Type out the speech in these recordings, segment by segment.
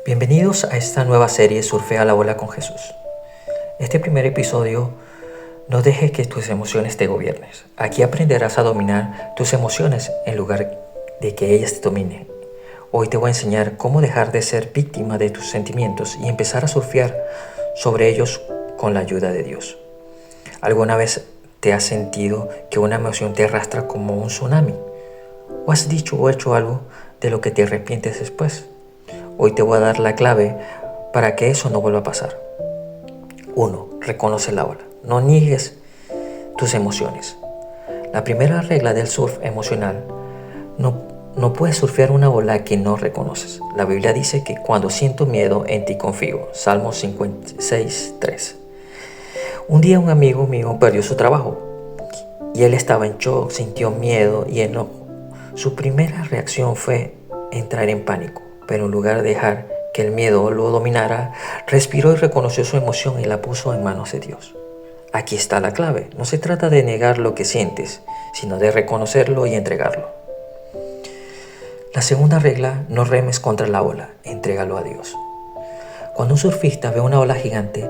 Bienvenidos a esta nueva serie Surfea la ola con Jesús. Este primer episodio, no dejes que tus emociones te gobiernen. Aquí aprenderás a dominar tus emociones en lugar de que ellas te dominen. Hoy te voy a enseñar cómo dejar de ser víctima de tus sentimientos y empezar a surfear sobre ellos con la ayuda de Dios. ¿Alguna vez te has sentido que una emoción te arrastra como un tsunami? ¿O has dicho o hecho algo de lo que te arrepientes después? Hoy te voy a dar la clave para que eso no vuelva a pasar. 1. Reconoce la ola. No niegues tus emociones. La primera regla del surf emocional: no puedes surfear una ola que no reconoces. La Biblia dice que cuando siento miedo, en ti confío. Salmos 56:3. Un día un amigo mío perdió su trabajo y él estaba en shock, sintió miedo y enojo. Su primera reacción fue entrar en pánico, pero en lugar de dejar que el miedo lo dominara, respiró y reconoció su emoción y la puso en manos de Dios. Aquí está la clave. No se trata de negar lo que sientes, sino de reconocerlo y entregarlo. La segunda regla: no remes contra la ola, entrégalo a Dios. Cuando un surfista ve una ola gigante,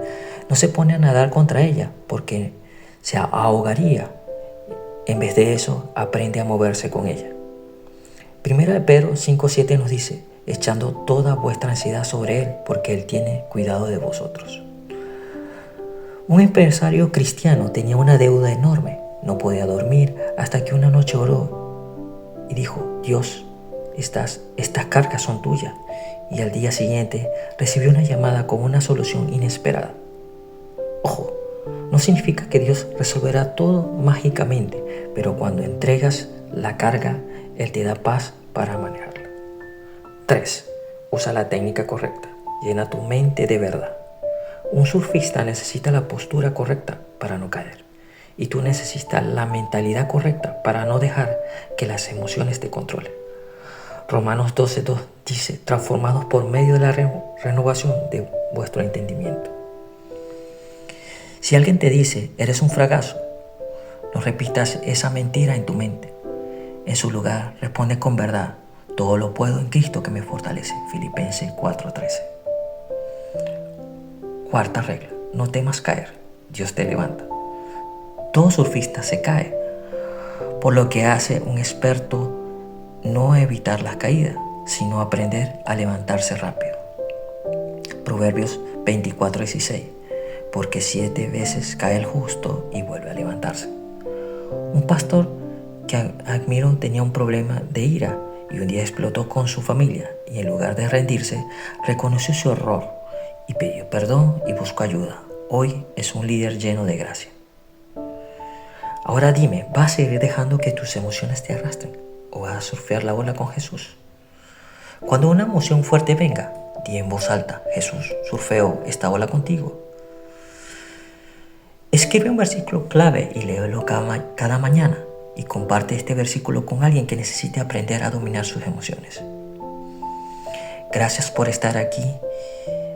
no se pone a nadar contra ella porque se ahogaría. En vez de eso, aprende a moverse con ella. Primera de Pedro 5:7 nos dice: echando toda vuestra ansiedad sobre Él, porque Él tiene cuidado de vosotros. Un empresario cristiano tenía una deuda enorme. No podía dormir hasta que una noche oró y dijo: Dios, estas cargas son tuyas. Y al día siguiente recibió una llamada con una solución inesperada. Ojo, no significa que Dios resolverá todo mágicamente, pero cuando entregas la carga, Él te da paz para manejarla. 3. Usa la técnica correcta. Llena tu mente de verdad. Un surfista necesita la postura correcta para no caer. Y tú necesitas la mentalidad correcta para no dejar que las emociones te controlen. Romanos 12:2 dice: transformados por medio de la renovación de vuestro entendimiento. Si alguien te dice: eres un fracaso, no repitas esa mentira en tu mente. En su lugar, responde con verdad: todo lo puedo en Cristo que me fortalece. Filipenses 4:13. Cuarta regla: no temas caer. Dios te levanta. Todo surfista se cae, por lo que hace un experto no evitar las caídas, sino aprender a levantarse rápido. Proverbios 24:16. Porque 7 veces cae el justo y vuelve a levantarse. Un pastor que admiro tenía un problema de ira y un día explotó con su familia, y en lugar de rendirse, reconoció su error y pidió perdón y buscó ayuda. Hoy es un líder lleno de gracia. Ahora dime, ¿vas a seguir dejando que tus emociones te arrastren o vas a surfear la ola con Jesús? Cuando una emoción fuerte venga, di en voz alta: Jesús, surfeo esta ola contigo. Escribe un versículo clave y léelo cada mañana, y comparte este versículo con alguien que necesite aprender a dominar sus emociones. Gracias por estar aquí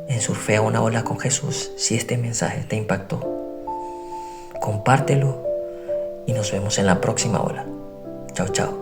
en Surfea una ola con Jesús. Si este mensaje te impactó, compártelo y nos vemos en la próxima ola. Chao, chao.